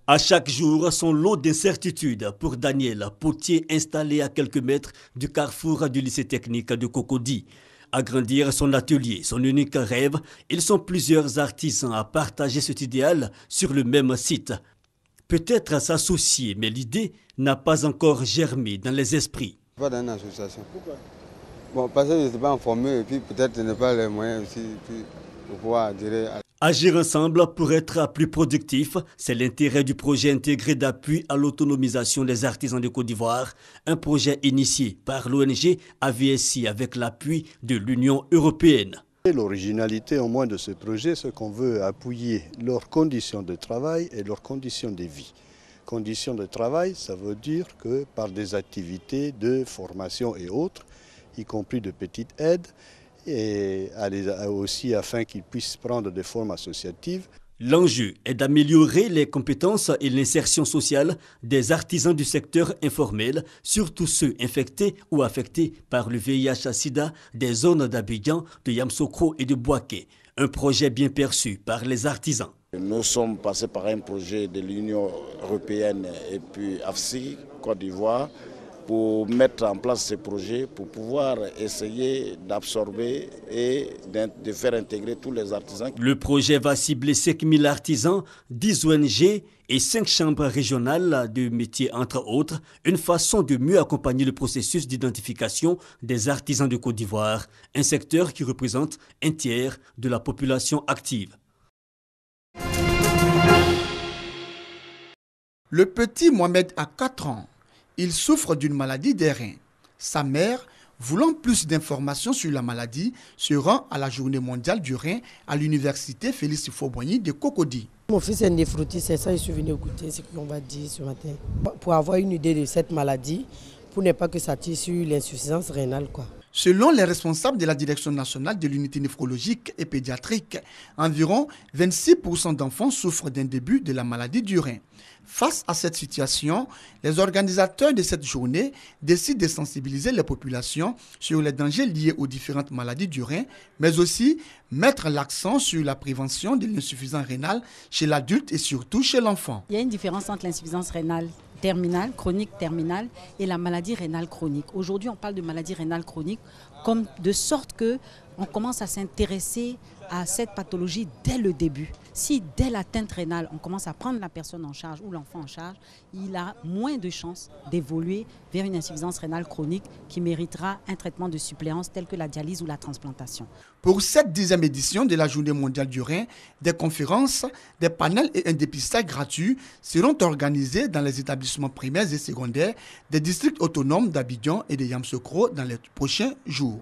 À chaque jour, son lot d'incertitudes pour Daniel, potier installé à quelques mètres du carrefour du lycée technique de Cocody. Agrandir son atelier, son unique rêve, ils sont plusieurs artisans à partager cet idéal sur le même site. Peut-être à s'associer, mais l'idée n'a pas encore germé dans les esprits. Pas dans une association. Pourquoi? Bon, parce que je ne suis pas informé et puis peut-être je n'ai pas les moyens aussi pour pouvoir adhérer à... Agir ensemble pour être plus productif, c'est l'intérêt du projet intégré d'appui à l'autonomisation des artisans de Côte d'Ivoire, un projet initié par l'ONG AVSI avec l'appui de l'Union européenne. L'originalité au moins de ce projet, c'est qu'on veut appuyer leurs conditions de travail et leurs conditions de vie. Conditions de travail, ça veut dire que par des activités de formation et autres, y compris de petites aides, et aussi afin qu'ils puissent prendre des formes associatives. L'enjeu est d'améliorer les compétences et l'insertion sociale des artisans du secteur informel, surtout ceux infectés ou affectés par le VIH-Sida des zones d'Abidjan, de Yamoussoukro et de Bouaké. Un projet bien perçu par les artisans. Nous sommes passés par un projet de l'Union européenne et puis AFSI, Côte d'Ivoire, pour mettre en place ce projet, pour pouvoir essayer d'absorber et de faire intégrer tous les artisans. Le projet va cibler 5000 artisans, 10 ONG et 5 chambres régionales de métiers, entre autres, une façon de mieux accompagner le processus d'identification des artisans de Côte d'Ivoire, un secteur qui représente un tiers de la population active. Le petit Mohamed a 4 ans. Il souffre d'une maladie des reins. Sa mère, voulant plus d'informations sur la maladie, se rend à la journée mondiale du rein à l'université Félix Houphouët-Boigny de Cocody. Mon fils est néphrotique, c'est ça que je suis venu écouter ce qu'on va dire ce matin. Pour avoir une idée de cette maladie, pour ne pas que ça tire sur l'insuffisance rénale, quoi. Selon les responsables de la Direction nationale de l'unité néphrologique et pédiatrique, environ 26% d'enfants souffrent d'un début de la maladie du rein. Face à cette situation, les organisateurs de cette journée décident de sensibiliser les populations sur les dangers liés aux différentes maladies du rein, mais aussi mettre l'accent sur la prévention de l'insuffisance rénale chez l'adulte et surtout chez l'enfant. Il y a une différence entre l'insuffisance rénale terminale, chronique terminale et la maladie rénale chronique. Aujourd'hui, on parle de maladie rénale chronique comme de sorte que on commence à s'intéresser à cette pathologie dès le début. Si dès l'atteinte rénale, on commence à prendre la personne en charge ou l'enfant en charge, il a moins de chances d'évoluer vers une insuffisance rénale chronique qui méritera un traitement de suppléance tel que la dialyse ou la transplantation. Pour cette 10e édition de la Journée mondiale du rein, des conférences, des panels et un dépistage gratuit seront organisés dans les établissements primaires et secondaires des districts autonomes d'Abidjan et de Yamoussoukro dans les prochains jours.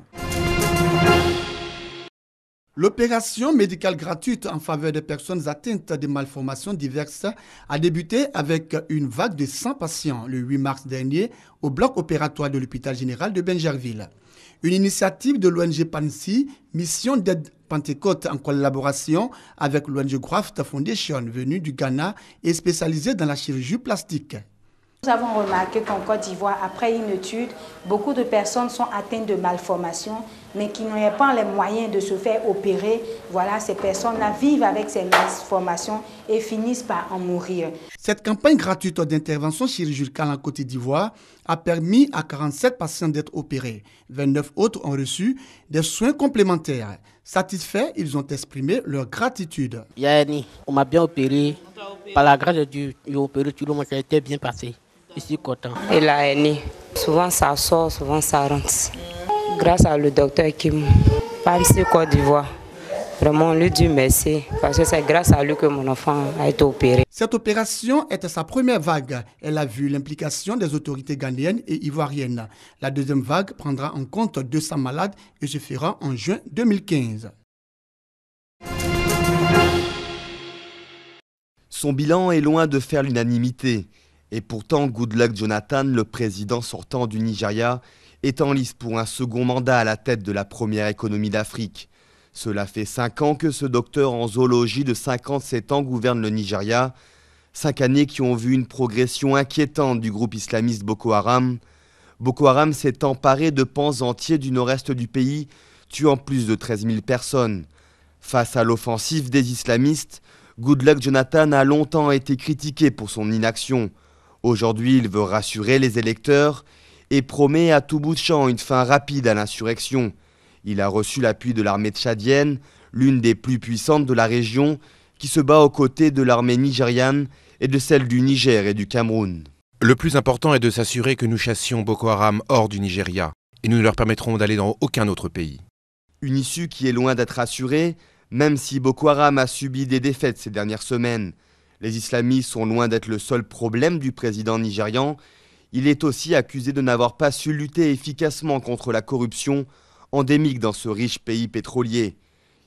L'opération médicale gratuite en faveur des personnes atteintes de malformations diverses a débuté avec une vague de 100 patients le 8 mars dernier au bloc opératoire de l'hôpital général de Benjerville. Une initiative de l'ONG PANSI, Mission d'aide Pentecôte en collaboration avec l'ONG Graft Foundation venue du Ghana et spécialisée dans la chirurgie plastique. Nous avons remarqué qu'en Côte d'Ivoire, après une étude, beaucoup de personnes sont atteintes de malformations, mais qui n'ont pas les moyens de se faire opérer. Voilà, ces personnes-là vivent avec ces malformations et finissent par en mourir. Cette campagne gratuite d'intervention chirurgicale en Côte d'Ivoire a permis à 47 patients d'être opérés. 29 autres ont reçu des soins complémentaires. Satisfaits, ils ont exprimé leur gratitude. Yanni, on m'a bien opéré. Par la grâce de Dieu, ils ont opéré tout le monde, ça a été bien passé. Je suis content. Et là, Yanni, souvent ça sort, souvent ça rentre. Grâce à le docteur Kim, PANSI Côte d'Ivoire. Vraiment, on lui dit merci, parce que c'est grâce à lui que mon enfant a été opéré. Cette opération était sa première vague. Elle a vu l'implication des autorités ghanéennes et ivoiriennes. La deuxième vague prendra en compte 200 malades et se fera en juin 2015. Son bilan est loin de faire l'unanimité. Et pourtant, Goodluck Jonathan, le président sortant du Nigeria, est en lice pour un second mandat à la tête de la première économie d'Afrique. Cela fait 5 ans que ce docteur en zoologie de 57 ans gouverne le Nigeria. 5 années qui ont vu une progression inquiétante du groupe islamiste Boko Haram. Boko Haram s'est emparé de pans entiers du nord-est du pays, tuant plus de 13 000 personnes. Face à l'offensive des islamistes, Goodluck Jonathan a longtemps été critiqué pour son inaction. Aujourd'hui, il veut rassurer les électeurs et promet à tout bout de champ une fin rapide à l'insurrection. Il a reçu l'appui de l'armée tchadienne, l'une des plus puissantes de la région, qui se bat aux côtés de l'armée nigériane et de celle du Niger et du Cameroun. Le plus important est de s'assurer que nous chassions Boko Haram hors du Nigeria, et nous ne leur permettrons d'aller dans aucun autre pays. Une issue qui est loin d'être assurée, même si Boko Haram a subi des défaites ces dernières semaines. Les islamistes sont loin d'être le seul problème du président nigérian. Il est aussi accusé de n'avoir pas su lutter efficacement contre la corruption endémique dans ce riche pays pétrolier.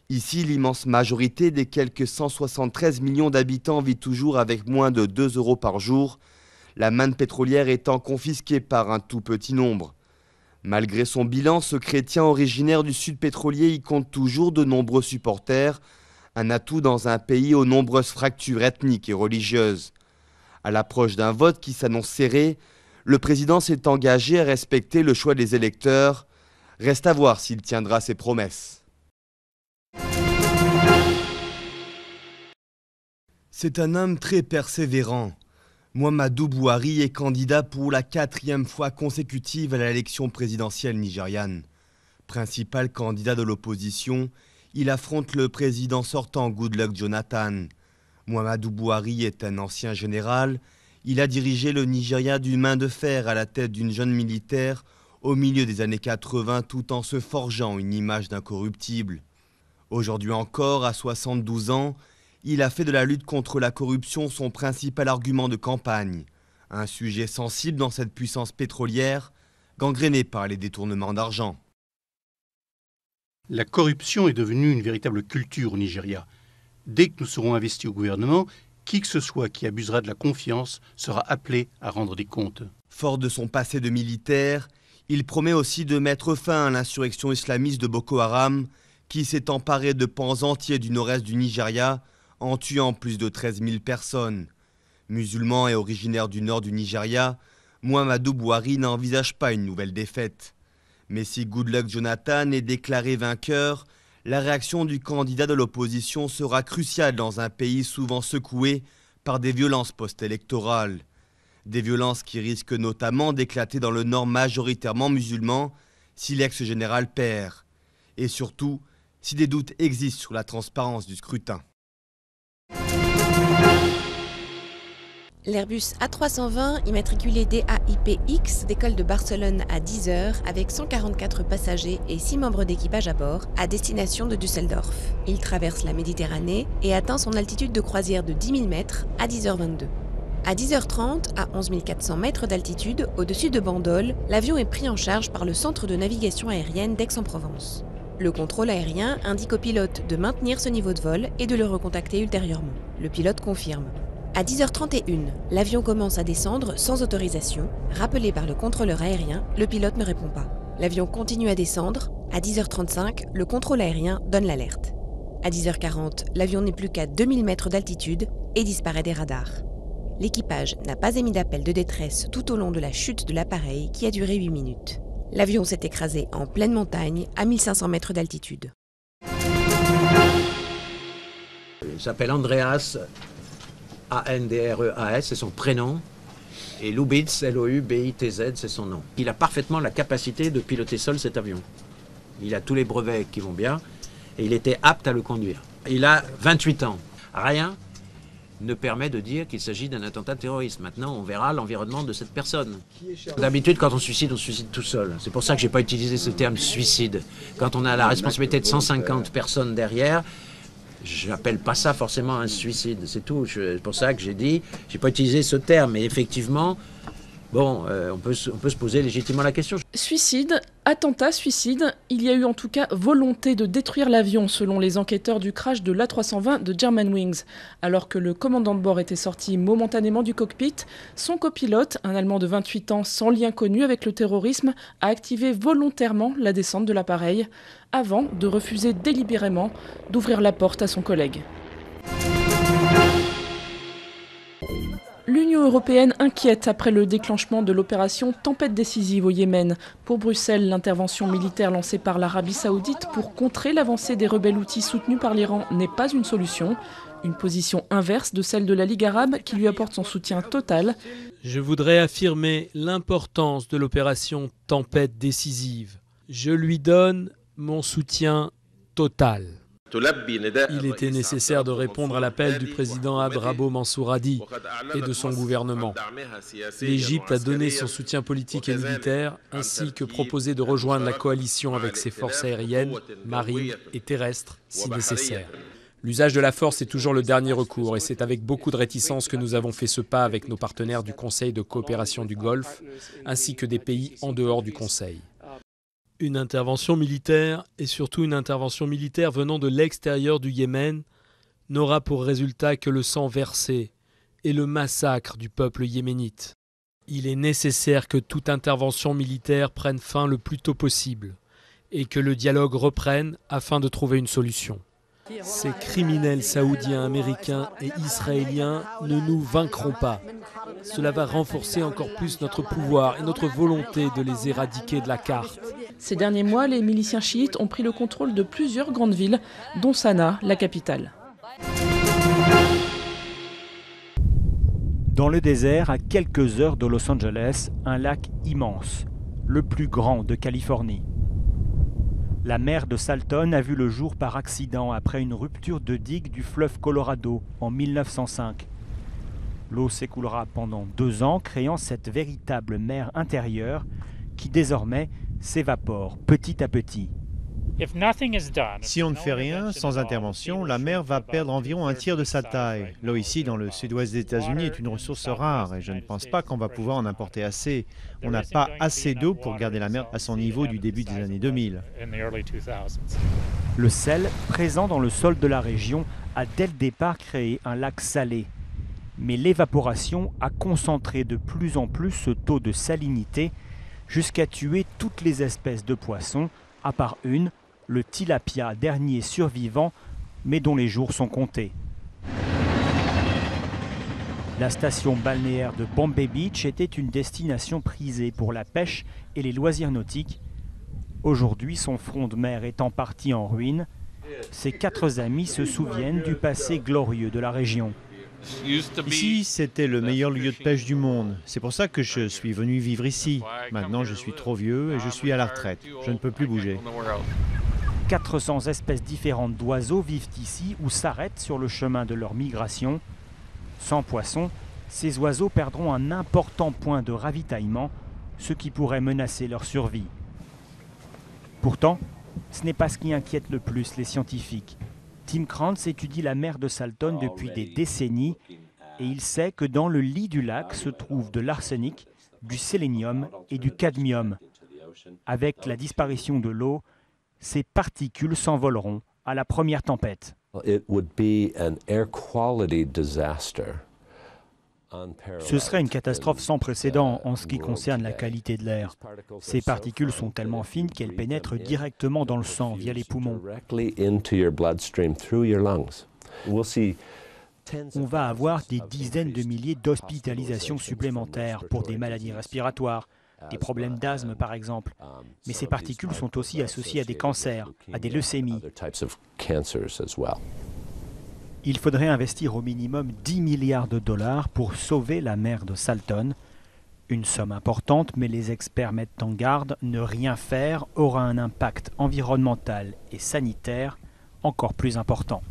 Ici, l'immense majorité des quelques 173 millions d'habitants vit toujours avec moins de 2 € par jour, la manne pétrolière étant confisquée par un tout petit nombre. Malgré son bilan, ce chrétien originaire du sud pétrolier y compte toujours de nombreux supporters, un atout dans un pays aux nombreuses fractures ethniques et religieuses. À l'approche d'un vote qui s'annonce serré, le président s'est engagé à respecter le choix des électeurs. Reste à voir s'il tiendra ses promesses. C'est un homme très persévérant. Mouhamadou Bouhari est candidat pour la 4e fois consécutive à l'élection présidentielle nigériane. Principal candidat de l'opposition, il affronte le président sortant Goodluck Jonathan. Mouhamadou Bouhari est un ancien général. Il a dirigé le Nigeria d'une main de fer à la tête d'une jeune militaire au milieu des années 80 tout en se forgeant une image d'incorruptible. Aujourd'hui encore, à 72 ans, il a fait de la lutte contre la corruption son principal argument de campagne. Un sujet sensible dans cette puissance pétrolière, gangrénée par les détournements d'argent. La corruption est devenue une véritable culture au Nigeria. Dès que nous serons investis au gouvernement, qui que ce soit qui abusera de la confiance sera appelé à rendre des comptes. Fort de son passé de militaire, il promet aussi de mettre fin à l'insurrection islamiste de Boko Haram qui s'est emparée de pans entiers du nord-est du Nigeria en tuant plus de 13 000 personnes. Musulman et originaire du nord du Nigeria, Mouhamadou Bouhari n'envisage pas une nouvelle défaite. Mais si Goodluck Jonathan est déclaré vainqueur, la réaction du candidat de l'opposition sera cruciale dans un pays souvent secoué par des violences post-électorales. Des violences qui risquent notamment d'éclater dans le nord majoritairement musulman si l'ex-général perd. Et surtout, si des doutes existent sur la transparence du scrutin. L'Airbus A320, immatriculé DAIPX, décolle de Barcelone à 10h avec 144 passagers et 6 membres d'équipage à bord, à destination de Düsseldorf. Il traverse la Méditerranée et atteint son altitude de croisière de 10 000 mètres à 10h22. À 10h30, à 11 400 mètres d'altitude, au-dessus de Bandol, l'avion est pris en charge par le centre de navigation aérienne d'Aix-en-Provence. Le contrôle aérien indique au pilote de maintenir ce niveau de vol et de le recontacter ultérieurement. Le pilote confirme. À 10h31, l'avion commence à descendre sans autorisation. Rappelé par le contrôleur aérien, le pilote ne répond pas. L'avion continue à descendre. À 10h35, le contrôle aérien donne l'alerte. À 10h40, l'avion n'est plus qu'à 2000 mètres d'altitude et disparaît des radars. L'équipage n'a pas émis d'appel de détresse tout au long de la chute de l'appareil qui a duré 8 minutes. L'avion s'est écrasé en pleine montagne à 1500 mètres d'altitude. Il s'appelle Andreas, A-N-D-R-E-A-S, c'est son prénom. Et Lubitz, L-O-U-B-I-T-Z, c'est son nom. Il a parfaitement la capacité de piloter seul cet avion. Il a tous les brevets qui vont bien et il était apte à le conduire. Il a 28 ans. Rien ne permet de dire qu'il s'agit d'un attentat terroriste. Maintenant, on verra l'environnement de cette personne. D'habitude, quand on suicide tout seul. C'est pour ça que je n'ai pas utilisé ce terme suicide. Quand on a la responsabilité de 150 personnes derrière, je n'appelle pas ça forcément un suicide. C'est tout. C'est pour ça que j'ai pas utilisé ce terme. Mais effectivement, bon, on peut se poser légitimement la question. Suicide, attentat, suicide, il y a eu en tout cas volonté de détruire l'avion selon les enquêteurs du crash de l'A320 de Germanwings. Alors que le commandant de bord était sorti momentanément du cockpit, son copilote, un Allemand de 28 ans sans lien connu avec le terrorisme, a activé volontairement la descente de l'appareil avant de refuser délibérément d'ouvrir la porte à son collègue. L'Union L'Union européenne inquiète après le déclenchement de l'opération Tempête décisive au Yémen. Pour Bruxelles, l'intervention militaire lancée par l'Arabie saoudite pour contrer l'avancée des rebelles houthis soutenus par l'Iran n'est pas une solution. Une position inverse de celle de la Ligue arabe qui lui apporte son soutien total. Je voudrais affirmer l'importance de l'opération Tempête décisive. Je lui donne mon soutien total. Il était nécessaire de répondre à l'appel du président Abd Rabo Mansour Hadi et de son gouvernement. L'Égypte a donné son soutien politique et militaire, ainsi que proposé de rejoindre la coalition avec ses forces aériennes, marines et terrestres, si nécessaire. L'usage de la force est toujours le dernier recours et c'est avec beaucoup de réticence que nous avons fait ce pas avec nos partenaires du Conseil de coopération du Golfe, ainsi que des pays en dehors du Conseil. Une intervention militaire, et surtout une intervention militaire venant de l'extérieur du Yémen, n'aura pour résultat que le sang versé et le massacre du peuple yéménite. Il est nécessaire que toute intervention militaire prenne fin le plus tôt possible et que le dialogue reprenne afin de trouver une solution. Ces criminels saoudiens, américains et israéliens ne nous vaincront pas. Cela va renforcer encore plus notre pouvoir et notre volonté de les éradiquer de la carte. Ces derniers mois, les miliciens chiites ont pris le contrôle de plusieurs grandes villes, dont Sanaa, la capitale. Dans le désert, à quelques heures de Los Angeles, un lac immense, le plus grand de Californie. La mer de Salton a vu le jour par accident après une rupture de digue du fleuve Colorado en 1905. L'eau s'écoulera pendant 2 ans, créant cette véritable mer intérieure qui désormais s'évapore petit à petit. Si on ne fait rien, sans intervention, la mer va perdre environ un tiers de sa taille. L'eau ici, dans le sud-ouest des États-Unis, est une ressource rare et je ne pense pas qu'on va pouvoir en importer assez. On n'a pas assez d'eau pour garder la mer à son niveau du début des années 2000. Le sel, présent dans le sol de la région, a dès le départ créé un lac salé. Mais l'évaporation a concentré de plus en plus ce taux de salinité jusqu'à tuer toutes les espèces de poissons, à part une, le tilapia, dernier survivant, mais dont les jours sont comptés. La station balnéaire de Bombay Beach était une destination prisée pour la pêche et les loisirs nautiques. Aujourd'hui, son front de mer est en partie en ruine. Ses 4 amis se souviennent du passé glorieux de la région. Ici, c'était le meilleur lieu de pêche du monde. C'est pour ça que je suis venu vivre ici. Maintenant, je suis trop vieux et je suis à la retraite. Je ne peux plus bouger. 400 espèces différentes d'oiseaux vivent ici ou s'arrêtent sur le chemin de leur migration. Sans poissons, ces oiseaux perdront un important point de ravitaillement, ce qui pourrait menacer leur survie. Pourtant, ce n'est pas ce qui inquiète le plus les scientifiques. Tim Krantz étudie la mer de Salton depuis des décennies et il sait que dans le lit du lac se trouve de l'arsenic, du sélénium et du cadmium. Avec la disparition de l'eau, ces particules s'envoleront à la première tempête. Ce serait une catastrophe sans précédent en ce qui concerne la qualité de l'air. Ces particules sont tellement fines qu'elles pénètrent directement dans le sang via les poumons. On va avoir des dizaines de milliers d'hospitalisations supplémentaires pour des maladies respiratoires, des problèmes d'asthme par exemple. Mais ces particules sont aussi associées à des cancers, à des leucémies. Il faudrait investir au minimum 10 milliards de dollars pour sauver la mer de Salton. Une somme importante, mais les experts mettent en garde, ne rien faire aura un impact environnemental et sanitaire encore plus important.